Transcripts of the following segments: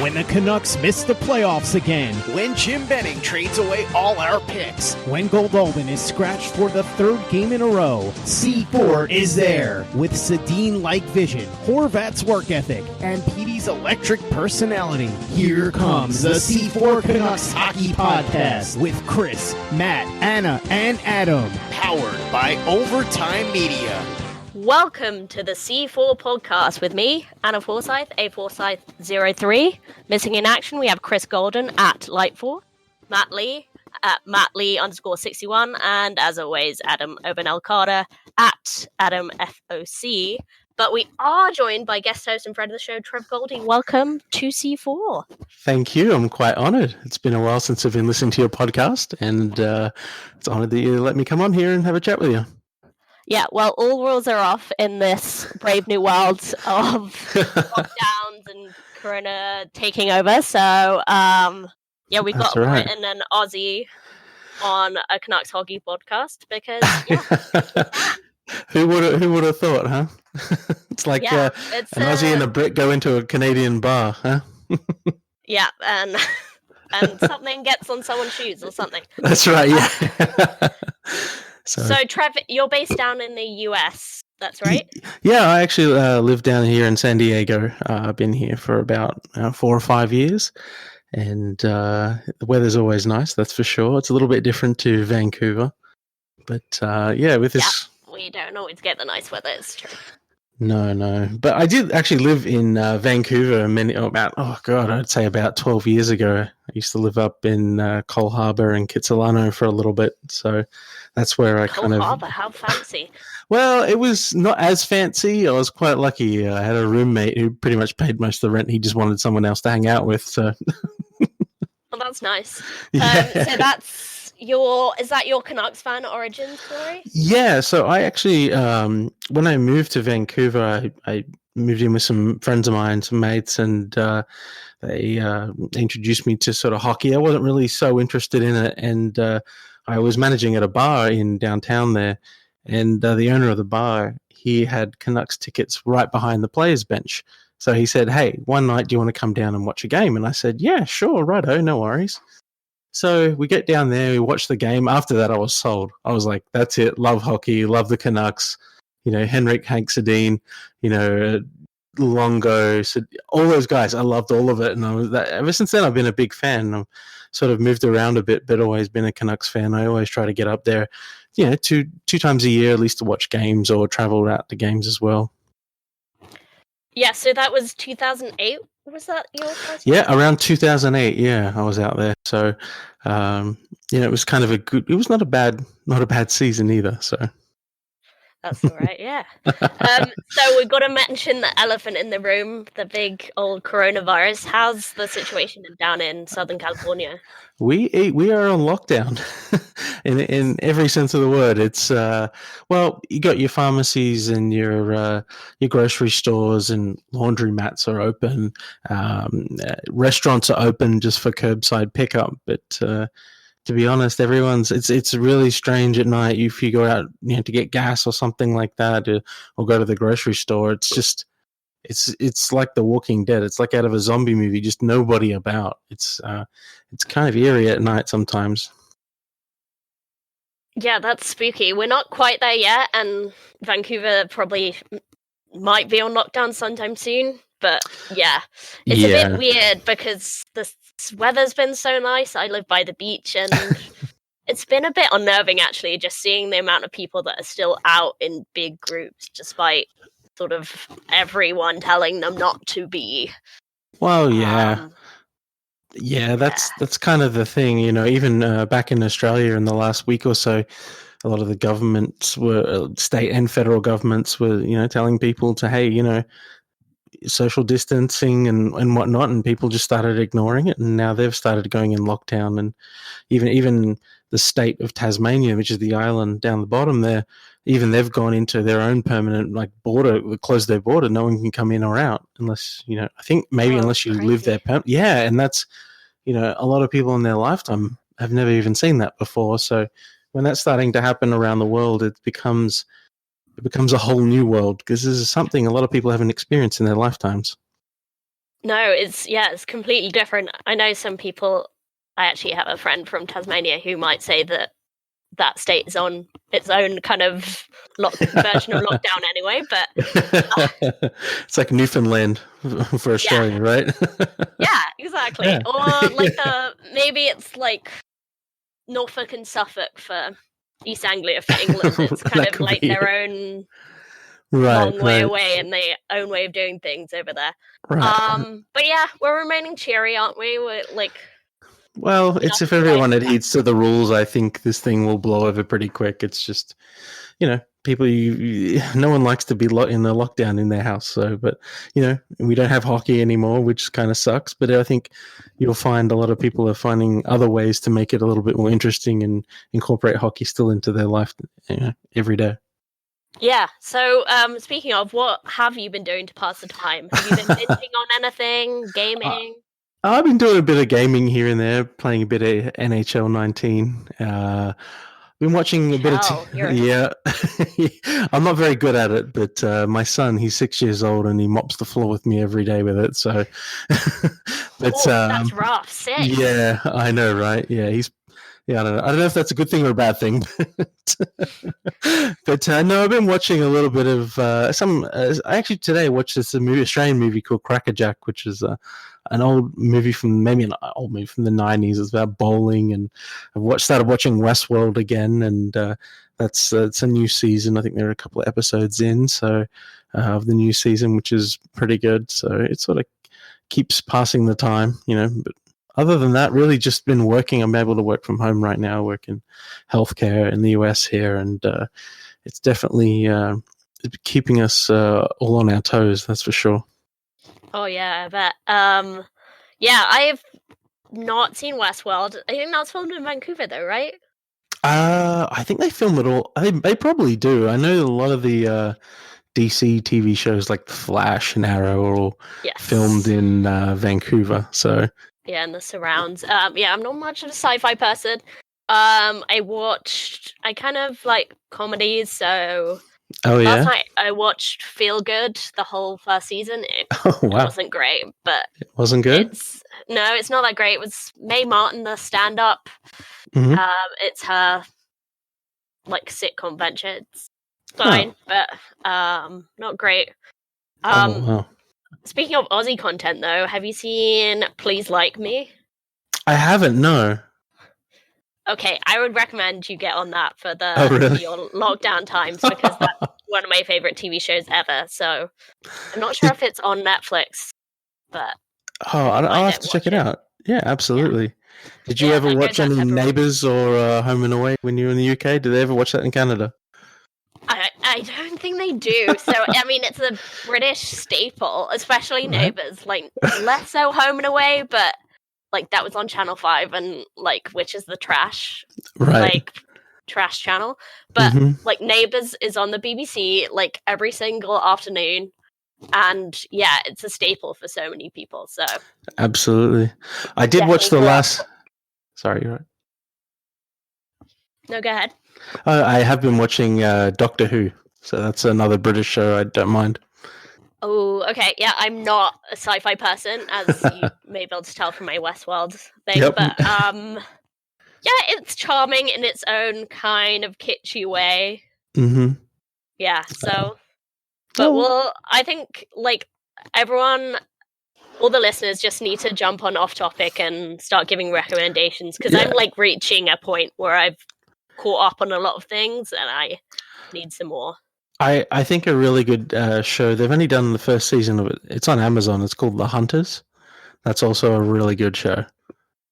When the Canucks miss the playoffs again. When Jim Benning trades away all our picks. When Goldolden is scratched for the third game in a row. C4 is there. With Sedin-like vision, Horvat's work ethic, and Petey's electric personality. Here comes the C4 Canucks Hockey Podcast with Chris, Matt, Anna, and Adam. Powered by Overtime Media. Welcome to the C4 podcast with me, Anna Forsyth, A Forsyth03. Missing in action, we have Chris Golden at Light4, Matt Lee at MattLee_61, and as always, Adam Obanel Carter at AdamFOC. But we are joined by guest host and friend of the show, TrevGoldie. Welcome to C4. Thank you. I'm quite honoured. It's been a while since I've been listening to your podcast, and it's honoured that you let me come on here and have a chat with you. Yeah, well, all rules are off in this brave new world of lockdowns and Corona taking over. So, yeah, we've got right. Britain and Aussie on a Canucks hockey podcast because, yeah. Who would have thought, huh? It's like an Aussie and a Brit go into a Canadian bar, huh? Yeah, and something gets on someone's shoes or something. That's right, yeah. So, Trev, you're based down in the US, that's right? Yeah, I actually live down here in San Diego. I've been here for about 4 or 5 years, and the weather's always nice, that's for sure. It's a little bit different to Vancouver, but yeah, with this... Yeah, we don't always get the nice weather, it's true. No. But I did actually live in Vancouver I'd say about 12 years ago. I used to live up in Cole Harbour and Kitsilano for a little bit. So that's where I Cole Harbour, how fancy. Well, it was not as fancy. I was quite lucky. I had a roommate who pretty much paid most of the rent. He just wanted someone else to hang out with. So. Well, that's nice. Yeah. So that's... is that your Canucks fan origin story? Yeah, so I actually, when I moved to Vancouver, I moved in with some friends of mine, some mates, and they introduced me to sort of hockey. I wasn't really so interested in it, and I was managing at a bar in downtown there, and the owner of the bar, he had Canucks tickets right behind the players' bench. So he said, "Hey, one night, do you want to come down and watch a game?" And I said, "Yeah, sure, righto, no worries." So we get down there, we watch the game. After that, I was sold. I was like, that's it. Love hockey, love the Canucks. You know, Henrik, Hank Sedin, Longo, all those guys. I loved all of it. And ever since then, I've been a big fan. I've sort of moved around a bit, but always been a Canucks fan. I always try to get up there, two times a year at least to watch games or travel out to games as well. Yeah, so that was 2008. Was that your first? Yeah, around 2008. Yeah, I was out there. So, it was kind of it was not a bad season either. So that's all right. Yeah. So we've got to mention the elephant in the room, the big old coronavirus. How's the situation down in Southern California? We are on lockdown in every sense of the word. It's you got your pharmacies and your grocery stores and laundromats are open. Restaurants are open just for curbside pickup, but to be honest, it's really strange at night if you go out to get gas or something like that, or go to the grocery store. It's just it's like The Walking Dead. It's like out of a zombie movie. Just nobody about. It's kind of eerie at night sometimes. Yeah, that's spooky. We're not quite there yet, and Vancouver probably might be on lockdown sometime soon. But yeah, it's a bit weird because the weather's been so nice. I live by the beach, and it's been a bit unnerving actually, just seeing the amount of people that are still out in big groups, despite sort of everyone telling them not to be. Well, yeah. That's kind of the thing, even back in Australia in the last week or so, a lot of the governments state and federal governments were, telling people to, hey, social distancing and whatnot, and people just started ignoring it, and now they've started going in lockdown. And even the state of Tasmania, which is the island down the bottom there, even they've gone into their own permanent border, closed their border. No one can come in or out unless, I think maybe unless you live there. Yeah, and that's, a lot of people in their lifetime have never even seen that before. So when that's starting to happen around the world, it becomes a whole new world, because this is something a lot of people haven't experienced in their lifetimes. No, it's completely different. I know some people. I actually have a friend from Tasmania who might say that state is on its own kind of version of lockdown anyway. But it's like Newfoundland for Australia, right? Yeah, exactly. Yeah. Or like maybe it's like Norfolk and Suffolk for East Anglia for England. It's kind of like their own long way away and their own way of doing things over there. Right. But yeah, we're remaining cheery, aren't we? We're like. Well, it's if everyone adheres to the rules, I think this thing will blow over pretty quick. It's just, people, no one likes to be in a lockdown in their house. So, but, we don't have hockey anymore, which kind of sucks. But I think you'll find a lot of people are finding other ways to make it a little bit more interesting and incorporate hockey still into their life every day. Yeah. So, speaking of, what have you been doing to pass the time? Have you been binging on anything? Gaming? I've been doing a bit of gaming here and there, playing a bit of NHL 19. Been watching a bit of yeah. I'm not very good at it, but my son, he's 6 years old and he mops the floor with me every day with it. So, but that's rough. 6. Yeah, I know, right? Yeah, I don't know. I don't know if that's a good thing or a bad thing, but no, I've been watching a little bit of some. I actually today watched this Australian movie called Crackerjack, which is an old movie from the 90s. It's about bowling, and I've started watching Westworld again, and it's a new season. I think there are a couple of episodes in, so of the new season, which is pretty good. So it sort of keeps passing the time, but. Other than that, really just been working. I'm able to work from home right now, work in healthcare in the US here, and it's definitely keeping us all on our toes, that's for sure. Oh, yeah, I bet. Yeah, I have not seen Westworld. I think that's filmed in Vancouver, though, right? I think they film it all. They probably do. I know a lot of the DC TV shows like The Flash and Arrow are all filmed in Vancouver, so... Yeah, and the surrounds. Yeah, I'm not much of a sci-fi person. I kind of like comedies, so last night I watched Feel Good, the whole first season. It wasn't great, but it wasn't good? It's not that great. It was Mae Martin, the stand-up. Mm-hmm. It's her like sitcom venture. It's fine, but not great. Wow. Speaking of Aussie content, though, have you seen Please Like Me? I haven't, no. Okay, I would recommend you get on that for your lockdown times, because that's one of my favorite TV shows ever. So I'm not sure if it's on Netflix, but I'll have to check it out. Yeah, absolutely. Yeah. Did you ever watch any Neighbours or Home and Away when you were in the UK? Did they ever watch that in Canada? I don't think they do. So, I mean, it's a British staple, especially Neighbours. Like, less so Home and Away, but, like, that was on Channel 5 and, like, which is the trash, trash channel. But, like, Neighbours is on the BBC, like, every single afternoon. And, yeah, it's a staple for so many people, so. Absolutely. I did watch the last... Sorry, you're right. No, go ahead. I have been watching Doctor Who, so that's another British show I don't mind. Oh, okay. Yeah, I'm not a sci-fi person, as you may be able to tell from my Westworld thing. Yep. But yeah, it's charming in its own kind of kitschy way. Mm-hmm. Yeah. So, but I think like everyone, all the listeners just need to jump on Off Topic and start giving recommendations, because I'm like reaching a point where I've caught up on a lot of things and I need some more. I think a really good show, they've only done the first season of it. It's on Amazon. It's called The Hunters. That's also a really good show.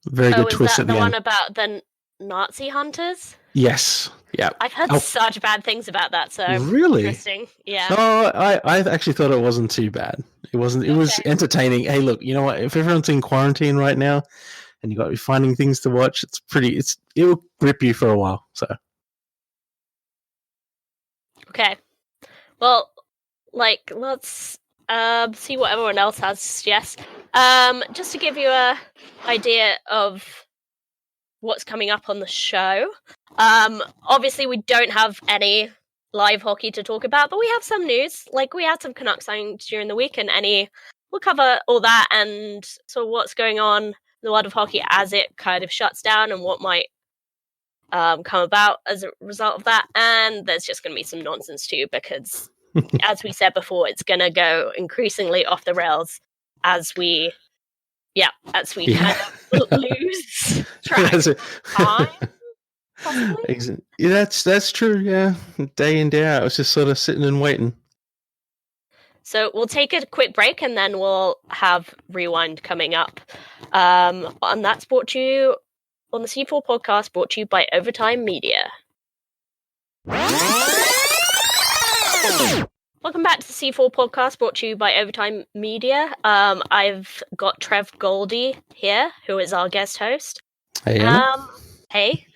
Very good twist at the end. Is that the one about the Nazi hunters? Yes. Yeah. I've heard such bad things about that, so really interesting. Yeah. Oh, I actually thought it wasn't too bad. It wasn't. It was entertaining. Hey, look, you know what? If everyone's in quarantine right now, and you got to be finding things to watch, it will grip you for a while. So. Okay. Well, like, let's see what everyone else has to suggest. Just to give you a idea of what's coming up on the show. Obviously, we don't have any live hockey to talk about, but we have some news. Like, we had some Canucks signings during the week, and any we'll cover all that and so what's going on in the world of hockey as it kind of shuts down and what might come about as a result of that. And there's just going to be some nonsense too, because as we said before, it's going to go increasingly off the rails as we kind of lose track of time. Possibly. Yeah, that's true. Yeah, day in day out, I was just sort of sitting and waiting. So we'll take a quick break and then we'll have Rewind coming up. And that's brought to you on the C4 podcast, brought to you by Overtime Media. Welcome back to the C4 podcast, brought to you by Overtime Media. I've got TrevGoldie here, who is our guest host. Hey, hey.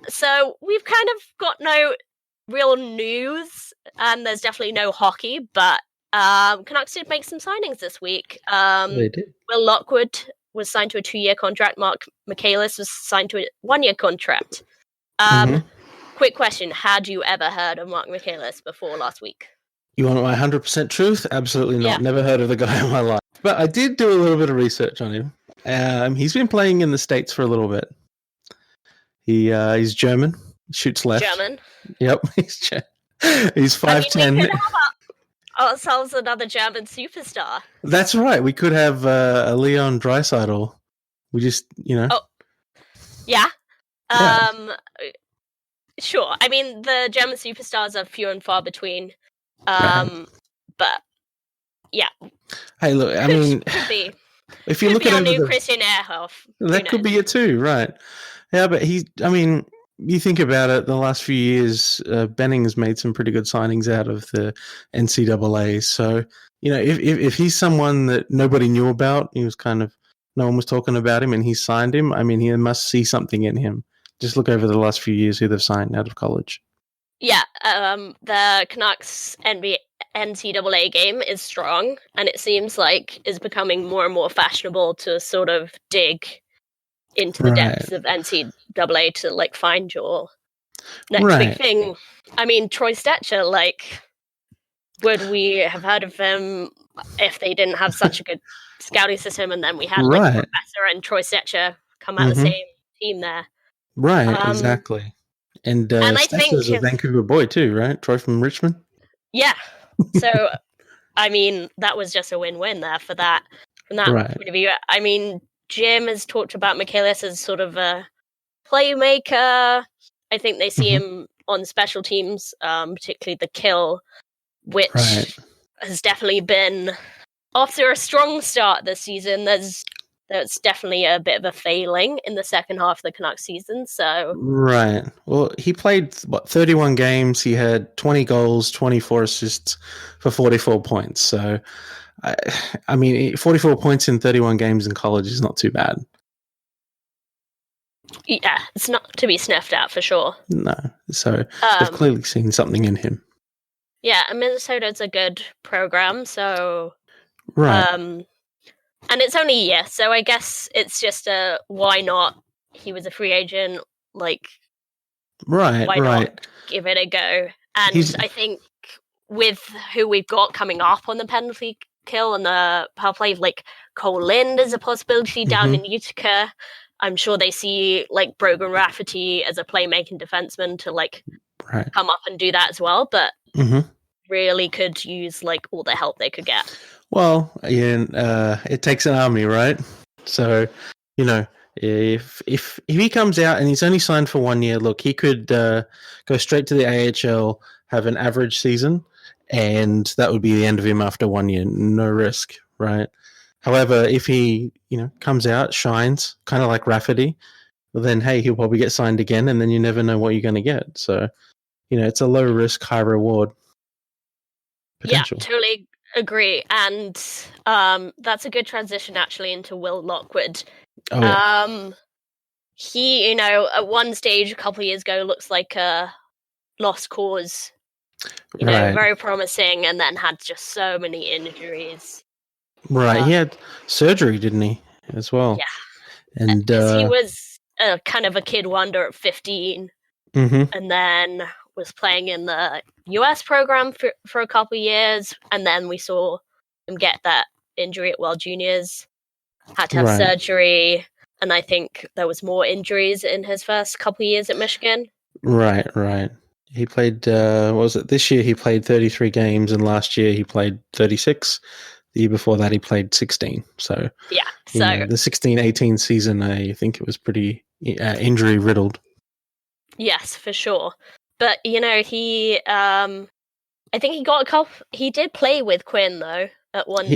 So we've kind of got no real news, and there's definitely no hockey, but Canucks did make some signings this week. They did. Will Lockwood was signed to a 2-year contract. Mark Michaelis was signed to a 1-year contract. Quick question, had you ever heard of Mark Michaelis before last week? You want my 100% truth? Absolutely not. Yeah. Never heard of the guy in my life. But I did do a little bit of research on him. He's been playing in the States for a little bit. He's German. Shoots left. German. Yep, he's 5'10". We could have ourselves another German superstar. That's right. We could have a Leon Draisaitl. We just, Oh, yeah. Sure. I mean, the German superstars are few and far between. But yeah. Hey, look. I mean, could be. If you look at new Christian Ehrhoff, that could be it too, right? Yeah, but you think about it, the last few years, Benning's made some pretty good signings out of the NCAA. So, if he's someone that nobody knew about, no one was talking about him and he signed him, he must see something in him. Just look over the last few years who they've signed out of college. Yeah, the Canucks NCAA game is strong, and it seems like is becoming more and more fashionable to sort of dig into the depths of NCAA to find your next big thing. Troy Stetcher, would we have heard of him if they didn't have such a good scouting system? And then we had Professor and Troy Stetcher come out of the same team there. Right, exactly. And I think Stetcher's a Vancouver boy too, right? Troy from Richmond. Yeah. So, that was just a win-win there from that point of view. Jim has talked about Michaelis as sort of a playmaker. I think they see him on special teams, particularly the kill, which has definitely been off to a strong start this season. There's definitely a bit of a failing in the second half of the Canucks season. So well, he played 31 games. He had 20 goals, 24 assists for 44 points. So 44 points in 31 games in college is not too bad. Yeah, it's not to be sniffed at for sure. No, so they've clearly seen something in him. Yeah, and Minnesota's a good program, so and it's only a year, so I guess it's just a why not? He was a free agent, why not give it a go? And I think with who we've got coming up on the penalty kill and the power play, Cole Lind is a possibility down in Utica. I'm sure they see Brogan Rafferty as a playmaking defenseman to come up and do that as well, but really could use all the help they could get. Well, yeah, it takes an army, right? So, if he comes out and he's only signed for 1 year, look, he could go straight to the AHL, have an average season, and that would be the end of him after 1 year. No risk, right? However, if he, comes out, shines, kind of like Rafferty, well, then, hey, he'll probably get signed again, and then you never know what you're going to get. So, it's a low risk, high reward potential. Yeah, totally agree. And that's a good transition, actually, into Will Lockwood. Oh, yeah. He, at one stage a couple of years ago, looks like a lost cause. Very promising, and then had just so many injuries. Right, he had surgery, didn't he, as well? Yeah. And he was kind of a kid wonder at 15, and then was playing in the US program for a couple of years, and then we saw him get that injury at World Juniors, had to have surgery, and I think there was more injuries in his first couple of years at Michigan. Right. He played, what was it? This year he played 33 games, and last year he played 36. The year before that he played 16. So, yeah, you know, the 16-18 season, I think it was pretty injury riddled. Yes, for sure. But, you know, he, I think he got a couple, he did play with Quinn, though, at one.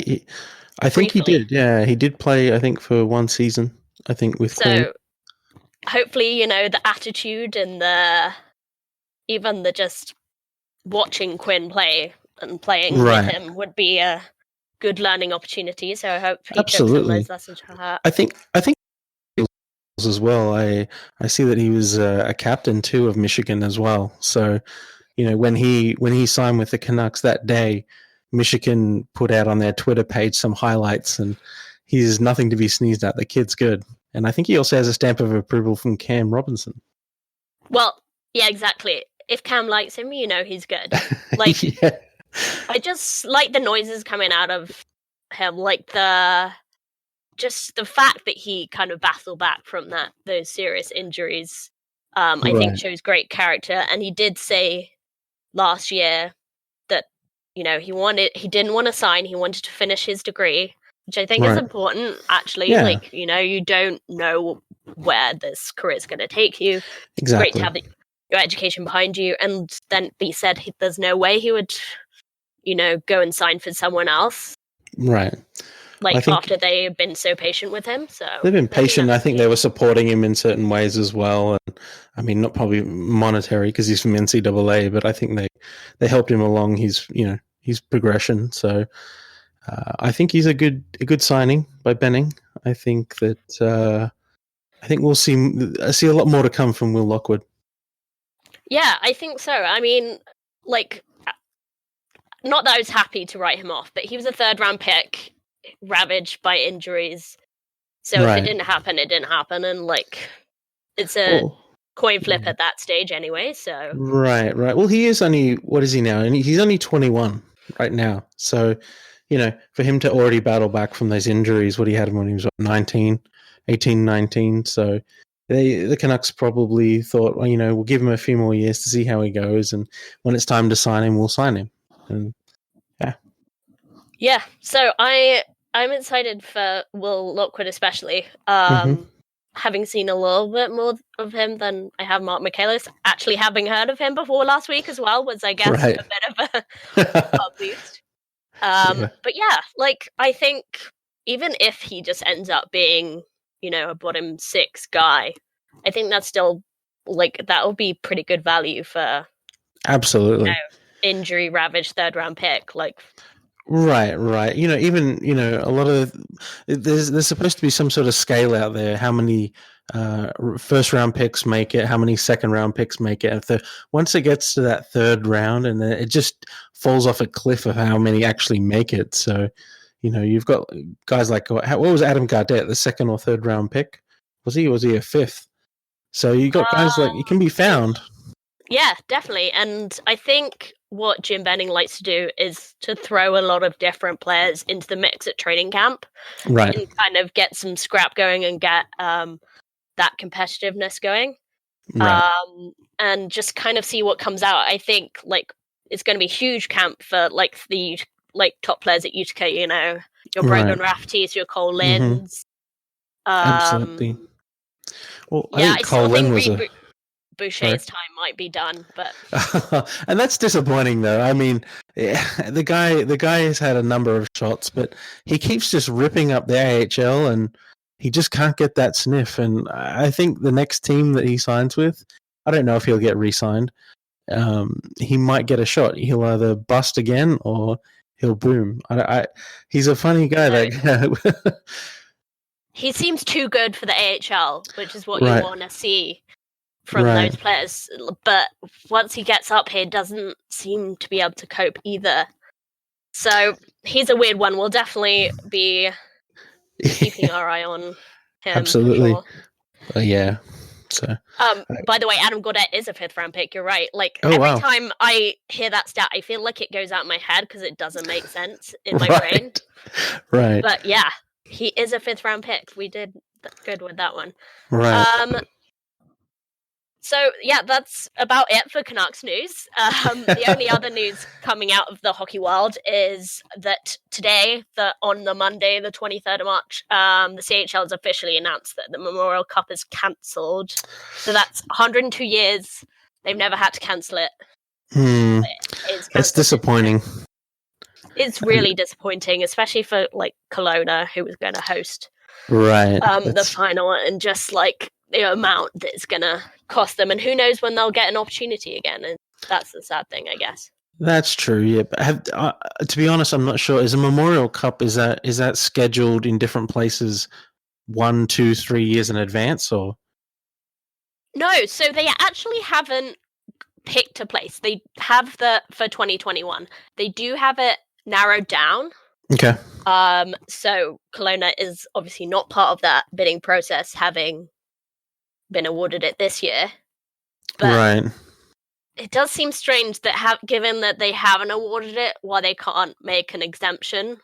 I think he did, yeah. He did play, I think, for one season, I think, with Quinn. So, hopefully, you know, the attitude and even the just watching Quinn play and playing with him would be a good learning opportunity. So I hope he took some of those lessons from her. I think as well. I see that he was a captain too of Michigan as well. So, you know, when he signed with the Canucks that day, Michigan put out on their Twitter page some highlights, and he's nothing to be sneezed at. The kid's good. And I think he also has a stamp of approval from Cam Robinson. Well, yeah, exactly. If Cam likes him, you know he's good. Like, yeah. I just like the noises coming out of him, like the fact that he kind of battled back from those serious injuries. I think shows great character. And he did say last year that, you know, he didn't want to sign. He wanted to finish his degree, which I think is important, actually. Yeah. Like, you know, you don't know where this career is going to take you. Exactly. It's great to have your education behind you. And then he said there's no way he would, you know, go and sign for someone else. Right. Like, after they've been so patient with him. So they've been patient. I think they were supporting him in certain ways as well. And I mean, not probably monetary because he's from NCAA, but I think they helped him along his progression. So I think he's a good signing by Benning. I think that we'll see a lot more to come from Will Lockwood. Yeah, I think so. I mean, like, not that I was happy to write him off, but he was a 3rd-round pick, ravaged by injuries. So if it didn't happen, it didn't happen. And, like, it's a coin flip at that stage anyway, so... Right. Well, he is only... What is he now? He's only 21 right now. So, you know, for him to already battle back from those injuries, what he had when he was 19. So the Canucks probably thought, well, you know, we'll give him a few more years to see how he goes, and when it's time to sign him, we'll sign him. And yeah. So I'm excited for Will Lockwood, especially. Having seen a little bit more of him than I have Mark Michaelis. Actually, having heard of him before last week as well was, I guess, a bit of a boost. But yeah, like, I think even if he just ends up being, you know, a bottom 6 guy, I think that's still, like, that'll be pretty good value for absolutely, you know, injury ravaged 3rd-round pick. Like, right. You know, even, you know, a lot of there's supposed to be some sort of scale out there. How many 1st-round picks make it? How many 2nd-round picks make it? Once it gets to that 3rd round, and then it just falls off a cliff of how many actually make it. So, you know, you've got guys like, what was Adam Gaudette, the 2nd or 3rd-round pick? Was he a 5th? So you got guys like, you can be found. Yeah, definitely. And I think what Jim Benning likes to do is to throw a lot of different players into the mix at training camp. Right. And kind of get some scrap going and get that competitiveness going. Right. And just kind of see what comes out. I think, like, it's going to be a huge camp for, like, the top players at Utica, you know, your Brogan Rafferty's, your Cole Linds. Absolutely. Well, yeah, I think Cole Lynn was Boucher's time might be done, but and that's disappointing, though. I mean, the guy has had a number of shots, but he keeps just ripping up the AHL, and he just can't get that sniff. And I think the next team that he signs with, I don't know if he'll get re-signed. He might get a shot. He'll either bust again or he'll boom. He's a funny guy. That he seems too good for the AHL, which is what you want to see from those players. But once he gets up here, doesn't seem to be able to cope either. So he's a weird one. We'll definitely be keeping our eye on him. Absolutely. For sure. Yeah. So, by the way, Adam Gaudette is a 5th-round pick. You're right. Like wow. time I hear that stat, I feel like it goes out of my head because it doesn't make sense in my brain. Right. But yeah, he is a 5th-round pick. We did good with that one. Right. So yeah, that's about it for Canucks news. The only other news coming out of the hockey world is that today, on the Monday, the 23rd of March, the CHL has officially announced that the Memorial Cup is cancelled. So that's 102 years. They've never had to cancel it. That's disappointing. It's really disappointing, especially for like Kelowna, who was going to host the final, and just like the amount that it's going to cost them, and who knows when they'll get an opportunity again, and that's the sad thing, I guess. That's true, yeah. But to be honest, I'm not sure. Is a Memorial Cup, is that scheduled in different places 1, 2, 3 years in advance, or? No, so they actually haven't picked a place. They have for 2021. They do have it narrowed down. Okay. So Kelowna is obviously not part of that bidding process, having been awarded it this year. But right. It does seem strange that given that they haven't awarded it, why they can't make an exemption.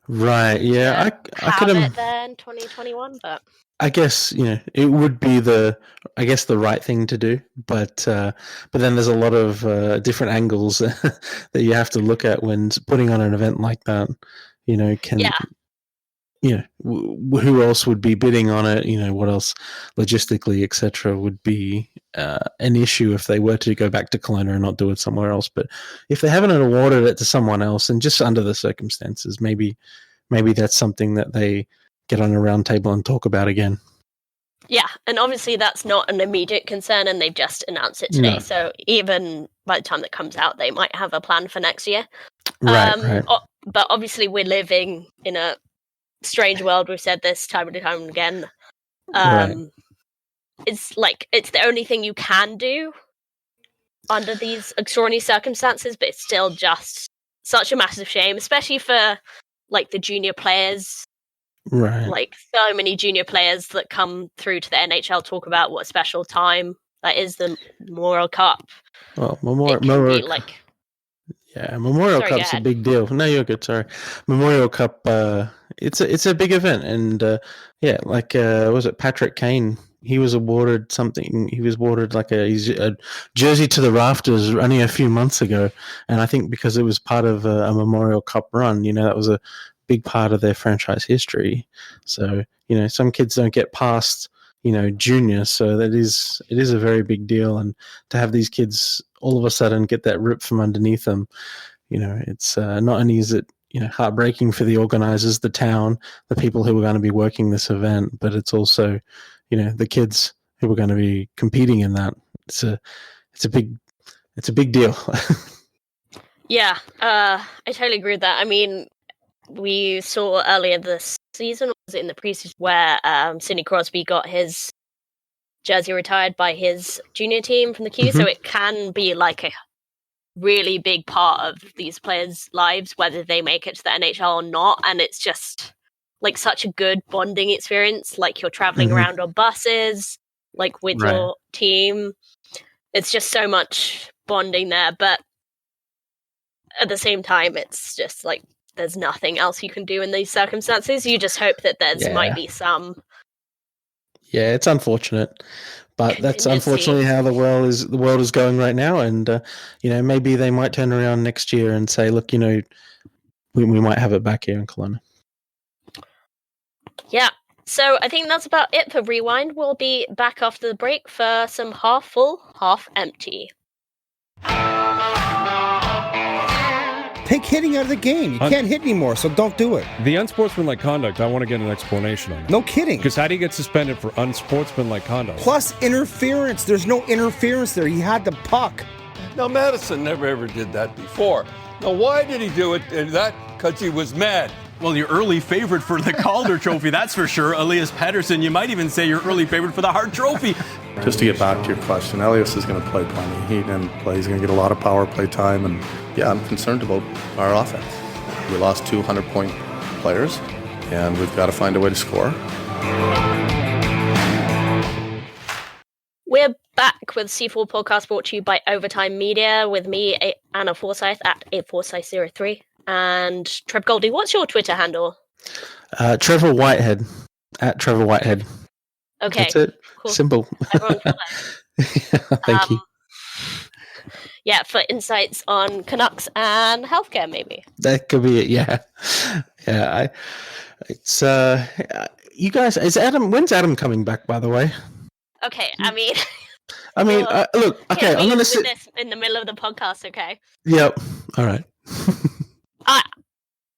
Right. Yeah. I could have it there in 2021, but I guess it would be the right thing to do, but then there's a lot of different angles that you have to look at when putting on an event like that. Who else would be bidding on it? What else logistically, etc., would be an issue if they were to go back to Kelowna and not do it somewhere else. But if they haven't awarded it to someone else, and just under the circumstances, maybe that's something that they get on a round table and talk about again. Yeah, and obviously that's not an immediate concern, and they've just announced it today. No. So even by the time that comes out, they might have a plan for next year. Right. But obviously we're living in a strange world. We've said this time and time again. Right. It's the only thing you can do under these extraordinary circumstances, but it's still just such a massive shame, especially for like the junior players. Right. Like so many junior players that come through to the NHL talk about what a special time that is the Memorial Cup. Well, Memorial Cup's a big deal. No, you're good. Sorry, Memorial Cup. It's a big event, and was it Patrick Kane? He was awarded something. He was awarded like a jersey to the rafters only a few months ago, and I think because it was part of a Memorial Cup run, that was a big part of their franchise history. So some kids don't get past junior, so it is a very big deal, and to have these kids all of a sudden get that rip from underneath them, it's not only is it heartbreaking for the organizers, the town, the people who are going to be working this event, but it's also the kids who are going to be competing in that. It's a big deal. Yeah, I totally agree with that. I mean, we saw earlier this season, was it in the preseason, where Sidney Crosby got his jersey retired by his junior team from the Q. Mm-hmm. So it can be like a really big part of these players' lives, whether they make it to the NHL or not. And it's just like such a good bonding experience. Like you're traveling mm-hmm. around on buses, like with your team. It's just so much bonding there. But at the same time, it's just like there's nothing else you can do in these circumstances. You just hope that might be some. Yeah, it's unfortunate, but that's unfortunately how the world is going right now. And maybe they might turn around next year and say, look, we might have it back here in Kelowna. Yeah. So I think that's about it for Rewind. We'll be back after the break for some half full, half empty. Take hitting out of the game. You can't hit anymore, so don't do it. The unsportsmanlike conduct, I want to get an explanation on. No kidding. Because how do you get suspended for unsportsmanlike conduct? Plus interference. There's no interference there. He had the puck. Now, Madison never ever did that before. Now, why did he do it? And that because he was mad. Well, your early favorite for the Calder Trophy, that's for sure. Elias Pettersson, you might even say your early favorite for the Hart Trophy. Just to get back to your question, Elias is going to play plenty. He's going to get a lot of power play time. And, yeah, I'm concerned about our offense. We lost 200-point players, and we've got to find a way to score. back with C4 Podcast brought to you by Overtime Media with me, Anna Forsyth at aforsyth03. And TrevGoldie, what's your Twitter handle? Trevor Whitehead, at Trevor Whitehead. Okay. That's it. Cool. Simple. Everyone follow. Thank you. Yeah, for insights on Canucks and healthcare, maybe. That could be it. Yeah. Yeah. It's you guys, when's Adam coming back, by the way? Okay, I mean, look, okay, I'm going to sit this in the middle of the podcast, okay? Yep. All right.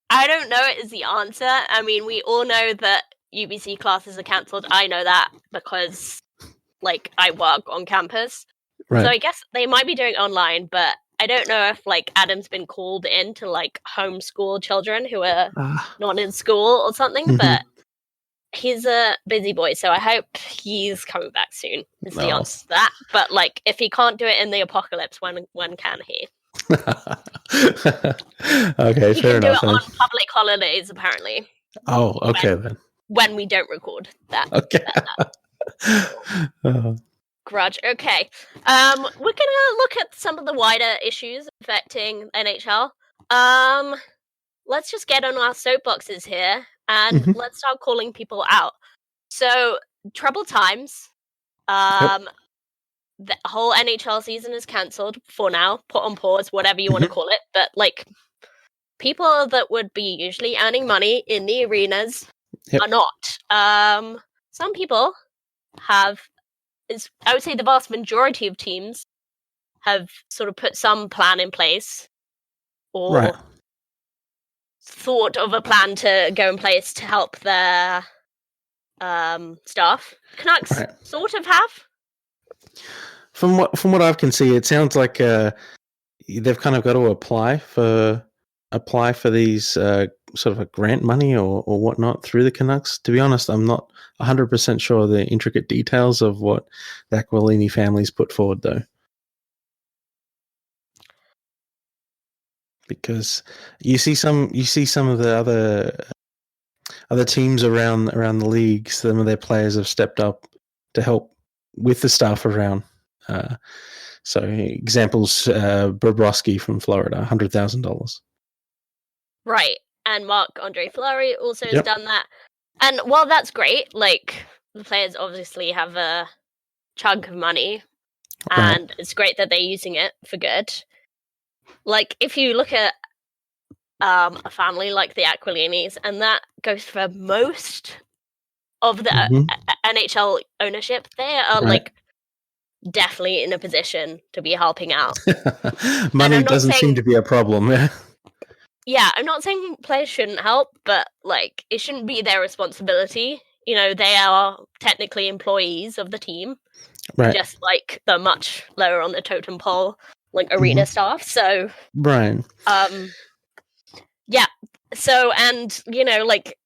I don't know it is the answer. I mean, we all know that UBC classes are cancelled. I know that because, like, I work on campus. Right. So I guess they might be doing online, but I don't know if, like, Adam's been called in to, like, homeschool children who are not in school or something, but he's a busy boy, so I hope he's coming back soon, is the answer to that. But, like, if he can't do it in the apocalypse, when can he? Okay, he fair can enough. Do it on public holidays, apparently. Oh, okay then. When we don't record that. Okay. Grudge. Okay. We're gonna look at some of the wider issues affecting NHL. Let's just get on our soapboxes here and let's start calling people out. So, troubled times. The whole NHL season is cancelled for now, put on pause, whatever you want to call it. But, like, people that would be usually earning money in the arenas are not. Some people have, I would say the vast majority of teams have sort of put some plan in place or thought of a plan to go in place to help their staff. Canucks sort of have. From what I can see, it sounds like they've kind of got to apply for these sort of a grant money or whatnot through the Canucks. To be honest, I'm not 100% sure the intricate details of what the Aquilini family's put forward, though, because you see some of the other teams around the league. Some of their players have stepped up to help with the staff around. So examples, Bobrovsky from Florida, $100,000. Right, and Marc-Andre Fleury also has done that. And while that's great, like, the players obviously have a chunk of money, and it's great that they're using it for good. Like, if you look at a family like the Aquilinis, and that goes for most of the NHL ownership, they are, like, definitely in a position to be helping out. Money doesn't seem to be a problem. Yeah, I'm not saying players shouldn't help, but, like, it shouldn't be their responsibility. You know, they are technically employees of the team, just like the much lower on the totem pole, like, arena staff. So, yeah. So, and, you know, like,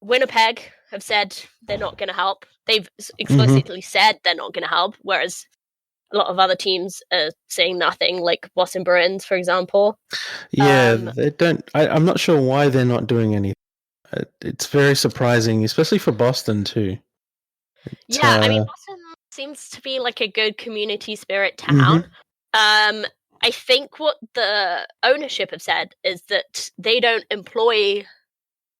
Winnipeg have said they're not going to help. They've explicitly said they're not going to help, whereas a lot of other teams are saying nothing, like Boston Bruins, for example. Yeah, they don't. I'm not sure why they're not doing anything. It's very surprising, especially for Boston too. I mean, Boston seems to be like a good community spirit town. I think what the ownership have said is that they don't employ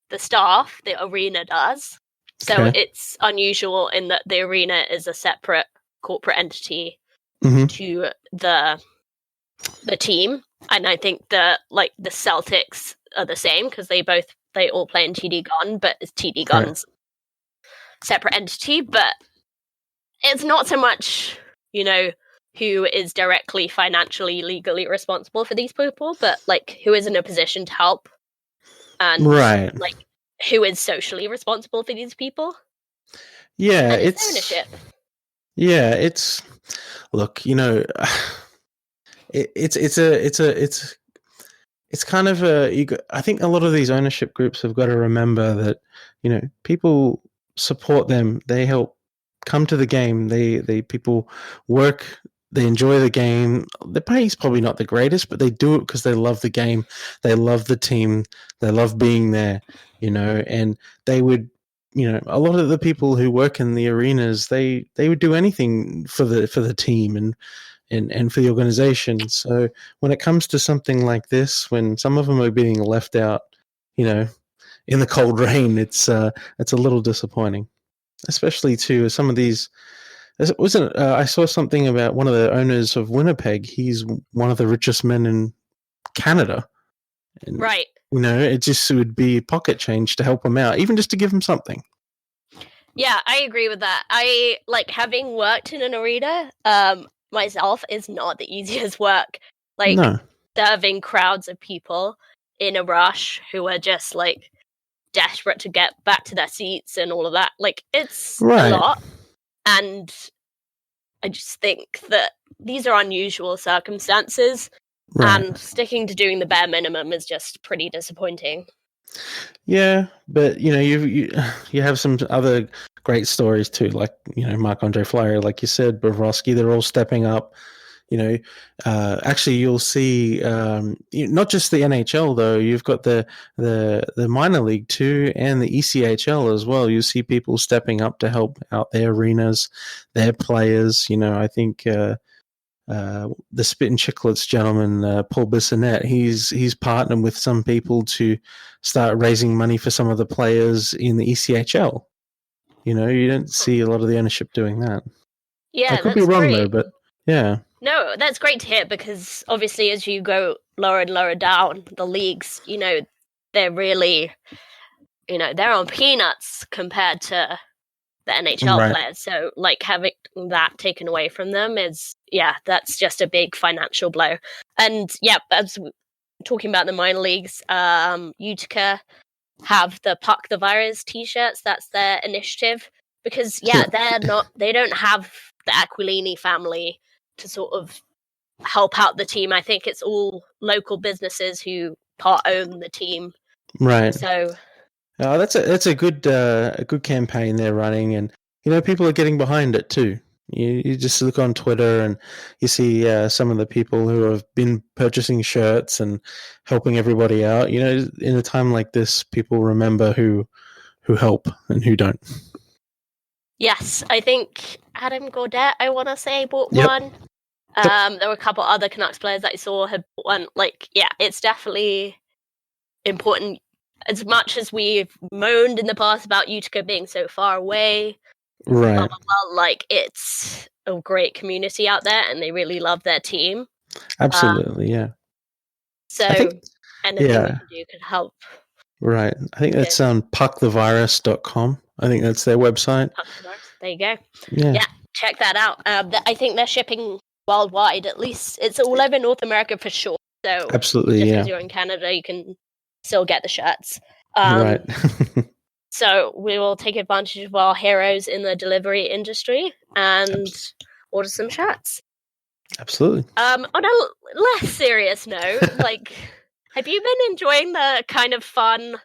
the staff, the arena does. So it's unusual in that the arena is a separate corporate entity to the team. And I think the Celtics are the same because they all play in TD Garden, but it's TD Garden's separate entity. But it's not so much, you know, who is directly financially, legally responsible for these people, but, like, who is in a position to help and like, who is socially responsible for these people. Yeah, and it's ownership. Yeah, it's, look, you know, it's kind of I think a lot of these ownership groups have got to remember that, you know, people support them, they help come to the game, they people work, they enjoy the game. The pay is probably not the greatest, but they do it because they love the game, they love the team, they love being there, you know, and they would a lot of the people who work in the arenas, they would do anything for the team and for the organization. So when it comes to something like this, when some of them are being left out, in the cold rain, it's a little disappointing, especially to some of these. I saw something about one of the owners of Winnipeg. He's one of the richest men in Canada. And, right. It just would be pocket change to help him out, even just to give him something. Yeah, I agree with that. I having worked in an arena myself is not the easiest work. Serving crowds of people in a rush who are just desperate to get back to their seats and all of that. It's a lot. And I just think that these are unusual circumstances, and sticking to doing the bare minimum is just pretty disappointing. Yeah, but you have some other great stories too, like Marc-Andre Fleury, like you said, Bobrovsky. They're all stepping up. Actually, you'll see not just the NHL though. You've got the minor league too, and the ECHL as well. You see people stepping up to help out their arenas, their players. I think the Spit and Chicklets gentleman, Paul Bissonnette, he's partnered with some people to start raising money for some of the players in the ECHL. You don't see a lot of the ownership doing that. Yeah, I could be wrong though, but yeah. No, that's great to hear, because obviously as you go lower and lower down the leagues, they're really, they're on peanuts compared to the NHL players. So having that taken away from them is, that's just a big financial blow. And as talking about the minor leagues, Utica have the Puck the Virus t-shirts. That's their initiative, because they don't have the Aquilini family to sort of help out the team. I think it's all local businesses who part own the team. Right. So that's a good campaign they're running, and people are getting behind it too. You just look on Twitter and you see some of the people who have been purchasing shirts and helping everybody out. In a time like this, people remember who help and who don't. Yes, I think Adam Gaudette, I want to say, bought one. There were a couple other Canucks players that I saw had bought one. It's definitely important. As much as we've moaned in the past about Utica being so far away, right? Blah, blah, blah, it's a great community out there, and they really love their team. Absolutely, yeah. So anything we can do could help. Right. I think that's puckthevirus.com. I think that's their website. There you go. Yeah, check that out. I think they're shipping worldwide. At least it's all over North America for sure. So absolutely, just because you're in Canada, you can still get the shirts. Right. So we will take advantage of our heroes in the delivery industry and order some shirts. Absolutely. On a less serious note, have you been enjoying the kind of fun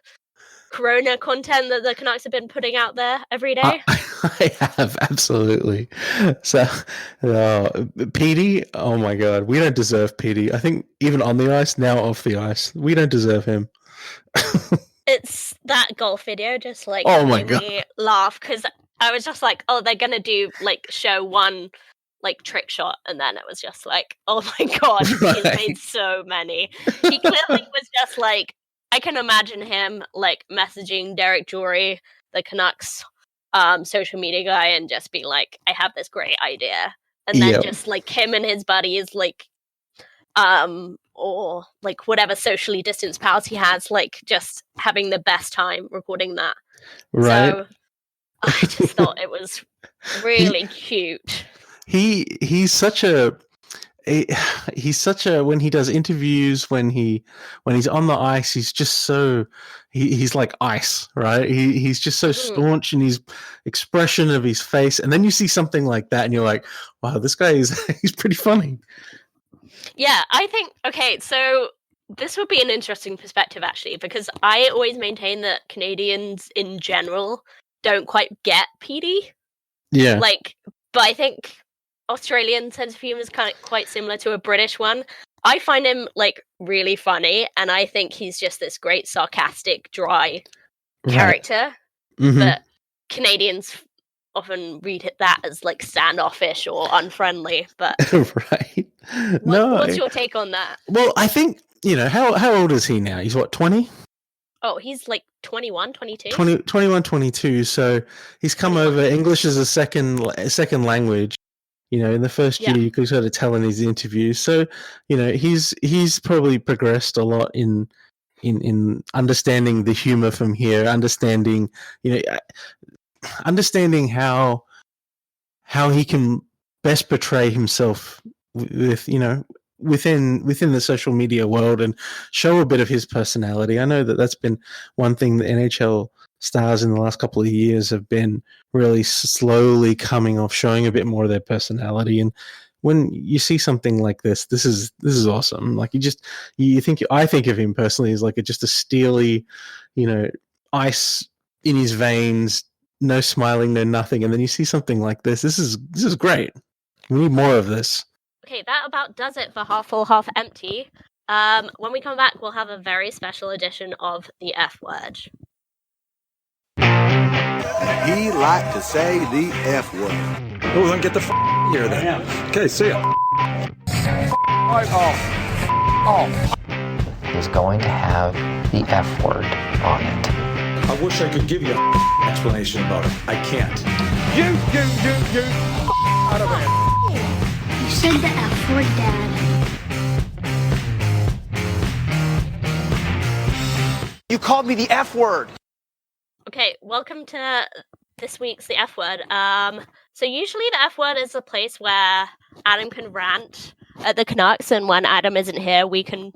Corona content that the Canucks have been putting out there every day? I have, absolutely. So, Petey, oh my God, we don't deserve Petey. I think even on the ice, now off the ice, we don't deserve him. It's that golf video just made me laugh, because I was just they're gonna do show one trick shot, and then it was just oh my God, he's made so many. He clearly was just I can imagine him messaging Derek Jory, the Canucks social media guy, and just be I have this great idea, and then just him and his buddies or whatever socially distanced pals he has, just having the best time recording that. Right. So I just thought it was really cute. He's such a when he does interviews, when he's on the ice, he's just so he's like ice, right? He's just so staunch in his expression of his face, and then you see something like that and you're like, wow, this guy he's pretty funny. Yeah, I think so this would be an interesting perspective actually, because I always maintain that Canadians in general don't quite get PD. Yeah. But I think Australian sense of humor is quite similar to a British one. I find him really funny, and I think he's just this great sarcastic, dry character. Mm-hmm. But Canadians often read that as like standoffish or unfriendly, but Right. what's your take on that? Well, I think, how old is he now? He's what, 20? Oh, he's like 21, 22? 21, 22. So he's come 21. over. English is a second language. In the first year, you could sort of tell in his interviews. So, he's probably progressed a lot in understanding the humor from here, understanding how he can best portray himself with within the social media world and show a bit of his personality. I know that's been one thing that NHL stars in the last couple of years have been really slowly coming off, showing a bit more of their personality. And when you see something like this is awesome. Like I think of him personally as like just a steely, ice in his veins, no smiling, no nothing. And then you see something like this. This is great. We need more of this. Okay, that about does it for Half Full, Half Empty. When we come back, we'll have a very special edition of the F Word. He liked to say the F word. Oh, then get the here then. Okay, see ya. Right off. Is going to have the F word on it. I wish I could give you an explanation about it. I can't. You. Out of here. You said the F word, Dad. You called me the F word. Okay, welcome to this week's The F Word. So usually the F Word is a place where Adam can rant at the Canucks, and when Adam isn't here, we can,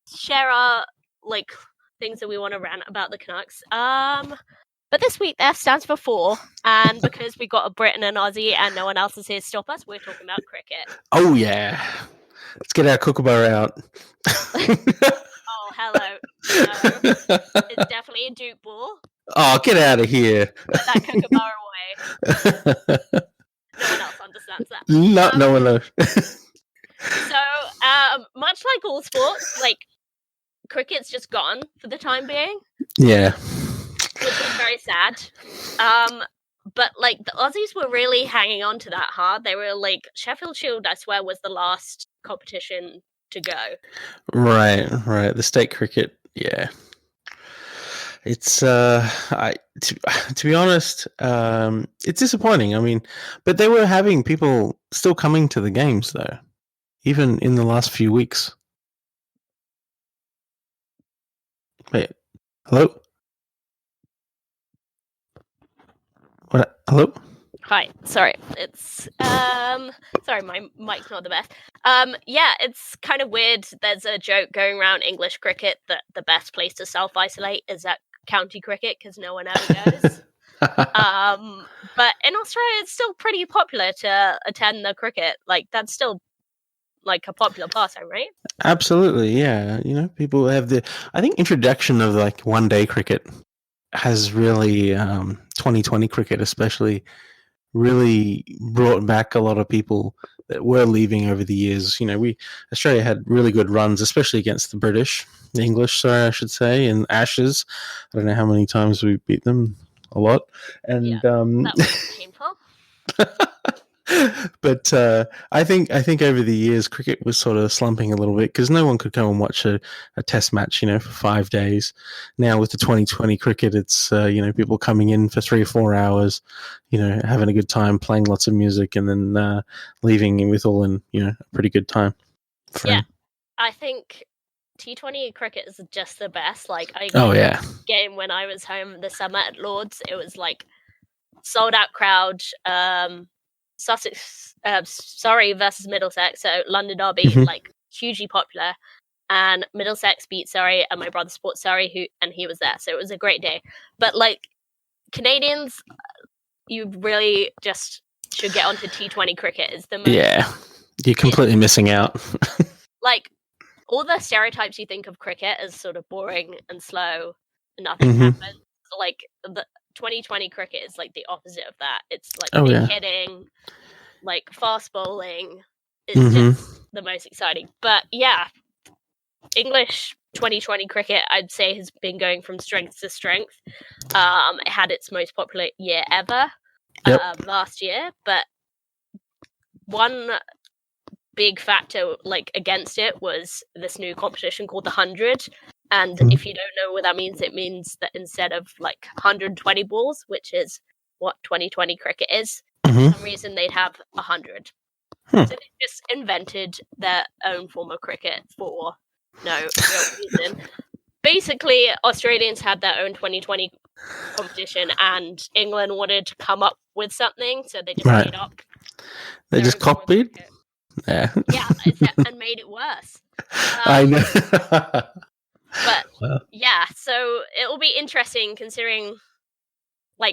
share our, things that we want to rant about the Canucks. But this week, the F stands for 4, and because we got a Brit and an Aussie and no one else is here to stop us, we're talking about cricket. Oh, yeah. Let's get our kookaburra out. Oh, hello. It's definitely a Duke ball. Oh, get out of here. Put that kookaburra away. No one else understands that. No one knows. So, much like all sports, cricket's just gone for the time being. Yeah. Which is very sad. But the Aussies were really hanging on to that hard. They were Sheffield Shield, I swear, was the last competition to go. Right. The state cricket, yeah. It's to be honest, it's disappointing. I mean, but they were having people still coming to the games though, even in the last few weeks. Wait, hello? What? Hello? Hi, sorry. It's sorry, my mic's not the best. Yeah, it's kind of weird. There's a joke going around English cricket that the best place to self-isolate is at county cricket because no one ever goes. But in Australia, it's still pretty popular to attend the cricket. That's still a popular pastime, right? Absolutely, yeah. People have I think introduction of one-day cricket has really 2020 cricket especially really brought back a lot of people that were leaving over the years. Australia had really good runs, especially against the English, I should say, in Ashes. I don't know how many times we beat them. A lot. And yeah, that was painful. But I think over the years cricket was sort of slumping a little bit because no one could go and watch a test match, for 5 days. Now with the 2020 cricket, it's people coming in for 3 or 4 hours, having a good time, playing lots of music, and then leaving with all in a pretty good time. Yeah, I think T20 cricket is just the best. Game when I was home this summer at Lord's, it was sold out crowd. Sussex, Surrey versus Middlesex, so London Derby, hugely popular, and Middlesex beat Surrey, and my brother supports Surrey, and he was there, so it was a great day. But Canadians, you really just should get onto T20 cricket. Is the most, you're completely missing out. All the stereotypes you think of cricket as sort of boring and slow, and nothing happens. The 2020 cricket is the opposite of that. It's big hitting, fast bowling. It's just the most exciting. But yeah, English 2020 cricket, I'd say, has been going from strength to strength. It had its most popular year ever last year, but one big factor against it was this new competition called the 100. And if you don't know what that means, it means that instead of 120 balls, which is what 2020 cricket is, for some reason they'd have 100. So they just invented their own form of cricket for no real reason. Basically, Australians had their own 2020 competition, and England wanted to come up with something, so they just made up. They just copied? Yeah, and made it worse. I know. But yeah, so it will be interesting considering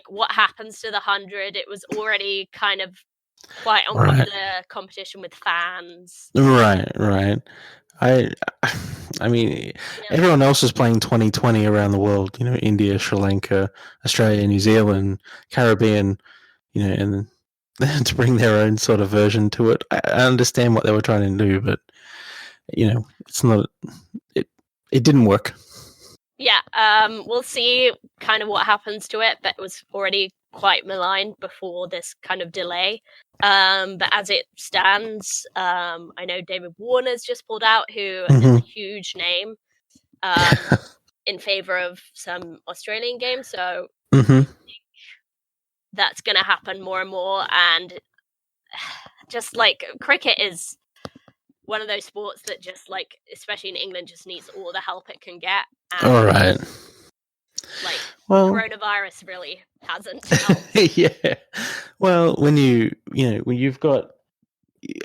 what happens to the 100. It was already kind of quite unpopular competition with fans. Right. I mean, everyone else is playing 2020 around the world. India, Sri Lanka, Australia, New Zealand, Caribbean. And to bring their own sort of version to it. I understand what they were trying to do, but it's not. It didn't work. Yeah, we'll see kind of what happens to it, but it was already quite maligned before this kind of delay. But as it stands, I know David Warner's just pulled out, who is a huge name in favor of some Australian games. So I think that's going to happen more and more. And just cricket is one of those sports that just especially in England, just needs all the help it can get. And all right. Coronavirus really hasn't helped. Yeah. Well, when when you've got,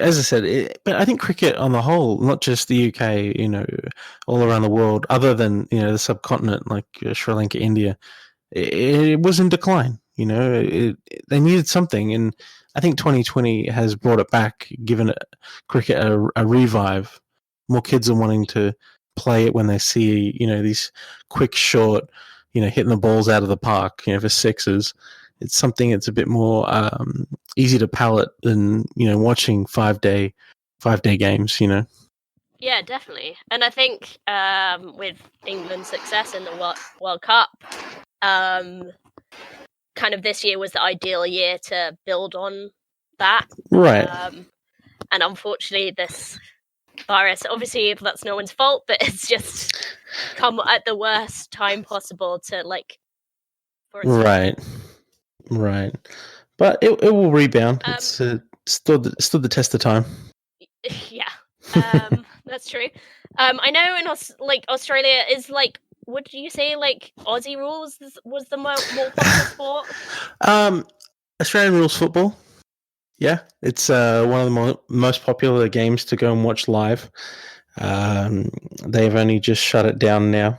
as I said, but I think cricket on the whole, not just the UK, all around the world, other than the subcontinent like Sri Lanka, India, it was in decline. They needed something, and I think 2020 has brought it back, given cricket a revive. More kids are wanting to play it when they see these quick, short, hitting the balls out of the park, for sixes. It's something that's a bit more easy to palate than watching 5-day games. Yeah, definitely. And I think with England's success in the World Cup, kind of this year was the ideal year to build on that. Right. And unfortunately, this virus, obviously that's no one's fault, but it's just come at the worst time possible to for it Right. But it will rebound. It's stood the test of time. Yeah. That's true. I know in Australia is what do you say? Aussie rules was the more popular sport. Australian rules football. Yeah, it's one of the most popular games to go and watch live. They've only just shut it down now.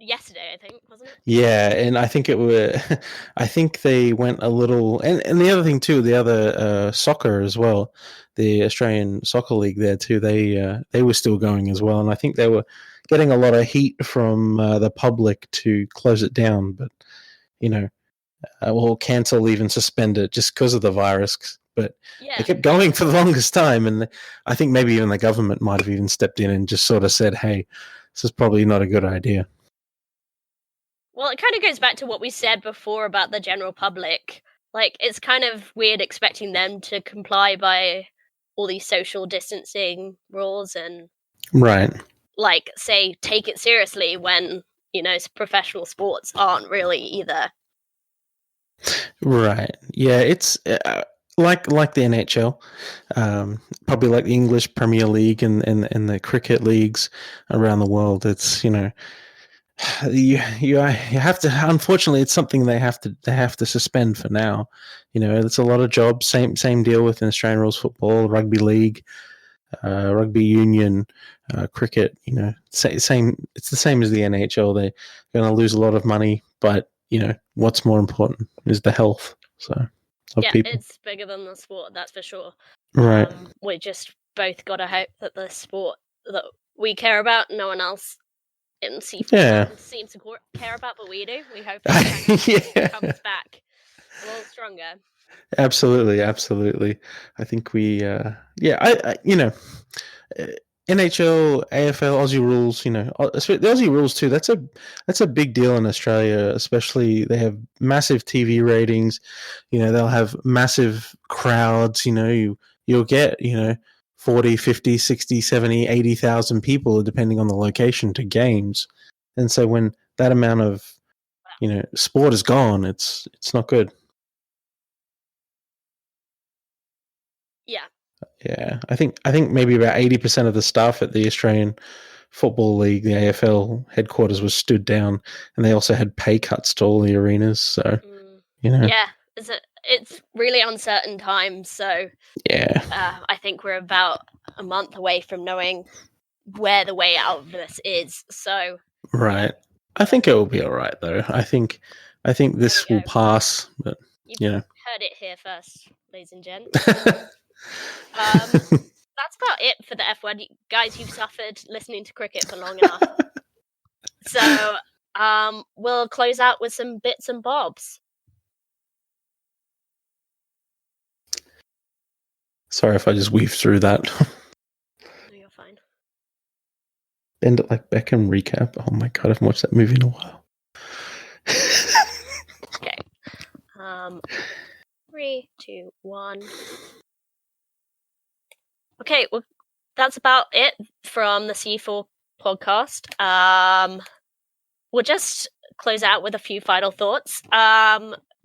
Yesterday, I think, wasn't it? Yeah, and I think I think they went a little, and the other thing too, the other soccer as well, the Australian Soccer League there too. They were still going as well, and I think they were getting a lot of heat from the public to close it down, but or cancel, even suspend it just because of the virus. But they kept going for the longest time, and I think maybe even the government might have even stepped in and just sort of said, "Hey, this is probably not a good idea." Well, it kind of goes back to what we said before about the general public. It's kind of weird expecting them to comply by all these social distancing rules and right, say take it seriously when professional sports aren't really either. Right. Yeah, it's like the NHL, probably like the English Premier League and the cricket leagues around the world. It's you have to. Unfortunately, it's something they have to suspend for now. It's a lot of jobs. Same deal with Australian rules football, rugby league, rugby union, cricket. Same. It's the same as the NHL. They're going to lose a lot of money, but what's more important is the health. Of people. It's bigger than the sport, that's for sure. Right. We just both got to hope that the sport that we care about, no one else in C4 seems to care about, but we do. We hope it comes back a little stronger. Absolutely. I think we, NHL, AFL, Aussie rules, the Aussie rules too. That's a big deal in Australia, especially they have massive TV ratings. They'll have massive crowds. You'll get 40, 50, 60, 70, 80,000 people depending on the location to games. And so when that amount of sport is gone, it's not good. Yeah. Yeah, I think maybe about 80% of the staff at the Australian Football League, the AFL headquarters, was stood down, and they also had pay cuts to all the arenas. So, Yeah, it's really uncertain times. So, yeah, I think we're about a month away from knowing where the way out of this is. So, right. I think it will be all right, though. I think this will pass. But you've heard it here first, ladies and gents. That's about it for the F word. Guys, you've suffered listening to cricket for long enough. So, we'll close out with some bits and bobs. Sorry if I just weaved through that. No, you're fine. End it like Beckham recap. Oh my god, I haven't watched that movie in a while. Okay. 3, 2, 1. Okay, well, that's about it from the C4 podcast. We'll just close out with a few final thoughts.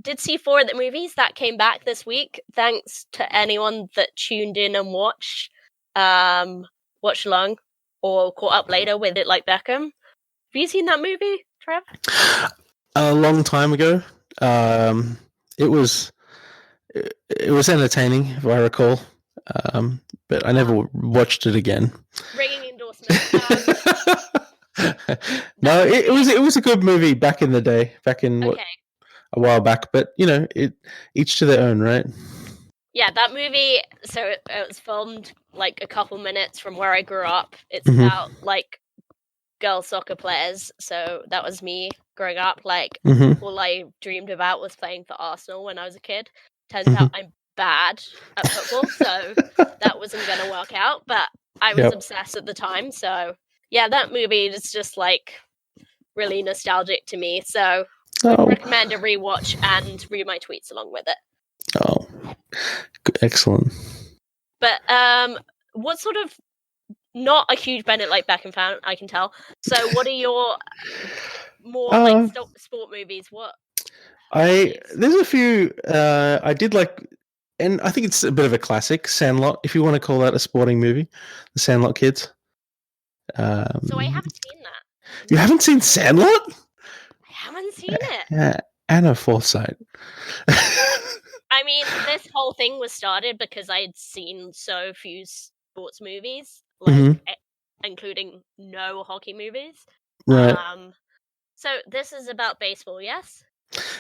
Did C4 at the movies that came back this week. Thanks to anyone that tuned in and watched along or caught up later with It Like Beckham. Have you seen that movie, Trev? A long time ago. It was entertaining, if I recall. But I never watched it again. Ringing endorsement. No, it was a good movie back in the day, a while back. But each to their own, right? Yeah, that movie. So it was filmed like a couple minutes from where I grew up. It's about like girl soccer players. So that was me growing up. Like all I dreamed about was playing for Arsenal when I was a kid. Turns out I'm bad at football, so that wasn't going to work out. But I was obsessed at the time. So yeah, that movie is just like really nostalgic to me. So I recommend a rewatch and read my tweets along with it. Oh, excellent. But what sort of, not a huge Bennett like Beckham fan, I can tell. So what are your more like sport movies? There's a few I did like, and I think it's a bit of a classic, Sandlot, if you want to call that a sporting movie, the Sandlot Kids. So I haven't seen that. You haven't seen Sandlot? I haven't seen it. Yeah, Anna Forsyth. I mean, this whole thing was started because I'd seen so few sports movies, like including no hockey movies. Right. So this is about baseball, yes?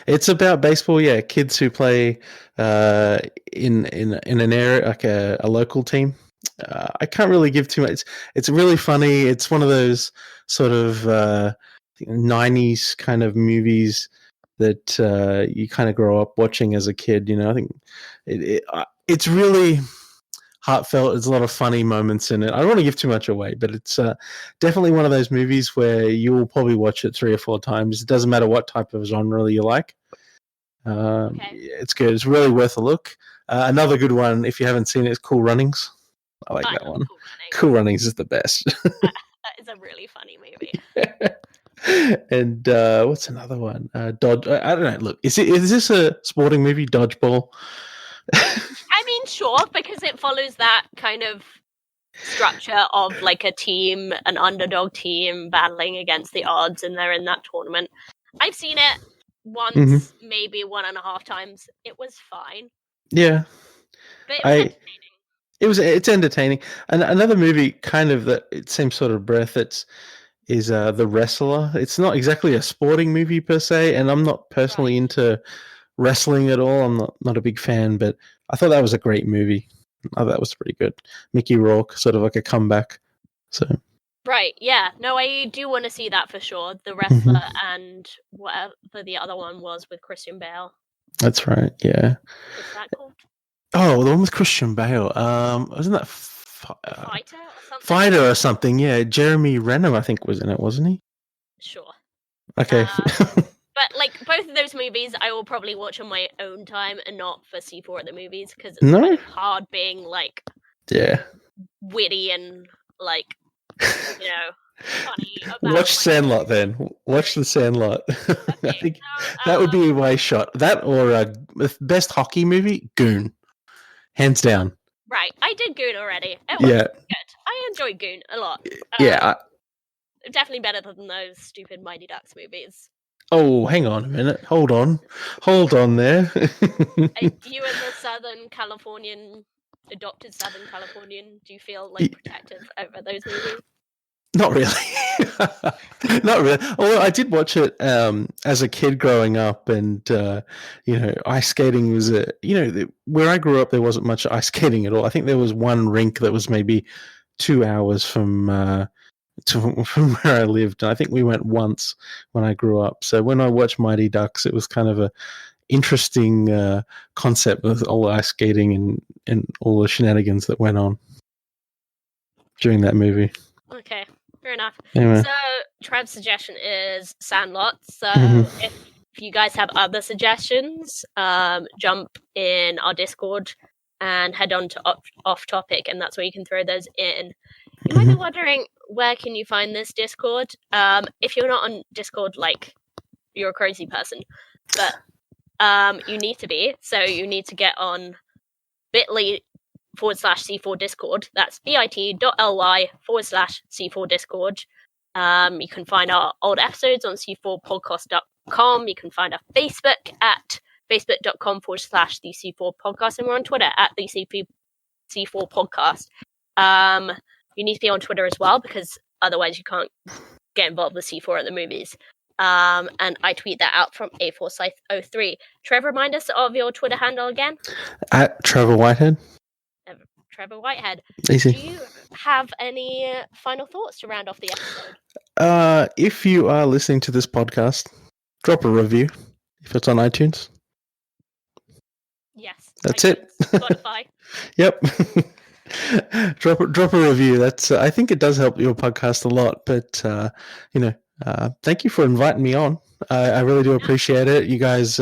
It's about baseball, yeah. Kids who play in an area, like a local team. I can't really give too much. It's really funny. It's one of those sort of 90s kind of movies that you kind of grow up watching as a kid. I think it's really heartfelt. There's a lot of funny moments in it. I don't want to give too much away, but it's definitely one of those movies where you will probably watch it 3 or 4 times. It doesn't matter what type of genre you like. It's good. It's really worth a look. Another good one, if you haven't seen it, is Cool Runnings. I like that one. Cool Runnings is the best. That is a really funny movie. And what's another one? Dodge. I don't know. Look, is this a sporting movie? Dodgeball. I mean, sure, because it follows that kind of structure of like a team, an underdog team battling against the odds, and they're in that tournament. I've seen it once, maybe 1.5 times. It was fine. Yeah, but it was entertaining. It's entertaining. And another movie, kind of that it same sort of breath. Is The Wrestler. It's not exactly a sporting movie per se, and I'm not personally into wrestling at all. I'm not a big fan, but I thought that was a great movie. I thought that was pretty good. Mickey Rourke, sort of like a comeback. So right, yeah. No, I do want to see that for sure. The Wrestler and whatever the other one was with Christian Bale. That's right, yeah. What's that called? Oh, the one with Christian Bale. Wasn't that Fighter or something. Fighter or something. Yeah, Jeremy Renner, I think, was in it, wasn't he? Sure. Okay. But like both of those movies, I will probably watch on my own time and not for C4 at the movies because it's kind of hard being like witty and like funny. Watch Sandlot then. Watch the Sandlot. I think that would be my shot. That or best hockey movie, Goon, hands down. Right, I did Goon already. It was good. I enjoyed Goon a lot. Definitely better than those stupid Mighty Ducks movies. Oh, hang on a minute. Hold on there. You as a adopted Southern Californian, do you feel like protective over those movies? Not really. Not really. Although I did watch it as a kid growing up, and ice skating was where I grew up. There wasn't much ice skating at all. I think there was one rink that was maybe 2 hours from where I lived. And I think we went once when I grew up. So when I watched Mighty Ducks, it was kind of a interesting concept with all the ice skating and all the shenanigans that went on during that movie. Okay, fair enough. Anyway. So Trev's suggestion is Sandlot. So if you guys have other suggestions, jump in our Discord and head on to off topic, and that's where you can throw those in. You might be wondering, where can you find this Discord? If you're not on Discord, like, you're a crazy person. But you need to be. So you need to get on bit.ly/C4 Discord. That's bit.ly/C4 Discord. You can find our old episodes on c4podcast.com. You can find our Facebook at facebook.com/the C4 Podcast. And we're on Twitter at the C4 Podcast. You need to be on Twitter as well, because otherwise you can't get involved with C4 at the movies. And I tweet that out from A4Scythe03. Trevor, remind us of your Twitter handle again. At Trevor Whitehead. Trevor Whitehead. Easy. Do you have any final thoughts to round off the episode? If you are listening to this podcast, drop a review if it's on iTunes. Yes. That's it. Spotify. Yep. drop a review. That's I think it does help your podcast a lot. But thank you for inviting me on. I really do appreciate it. You guys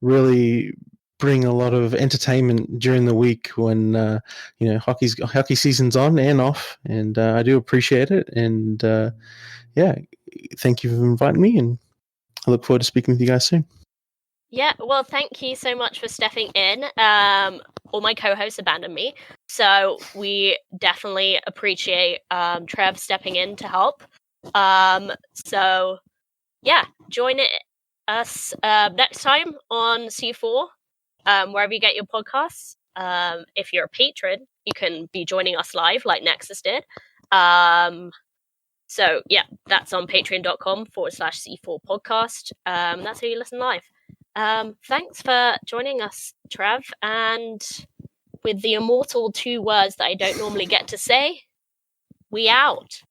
really bring a lot of entertainment during the week when hockey season's on and off, and I do appreciate it. And thank you for inviting me, and I look forward to speaking with you guys soon. Yeah, well, thank you so much for stepping in. All my co-hosts abandoned me, so we definitely appreciate Trev stepping in to help. Join us next time on C4, wherever you get your podcasts. If you're a patron, you can be joining us live like Nexus did. That's on patreon.com/C4 podcast. That's how you listen live. Thanks for joining us, Trev, and with the immortal 2 words that I don't normally get to say, we out.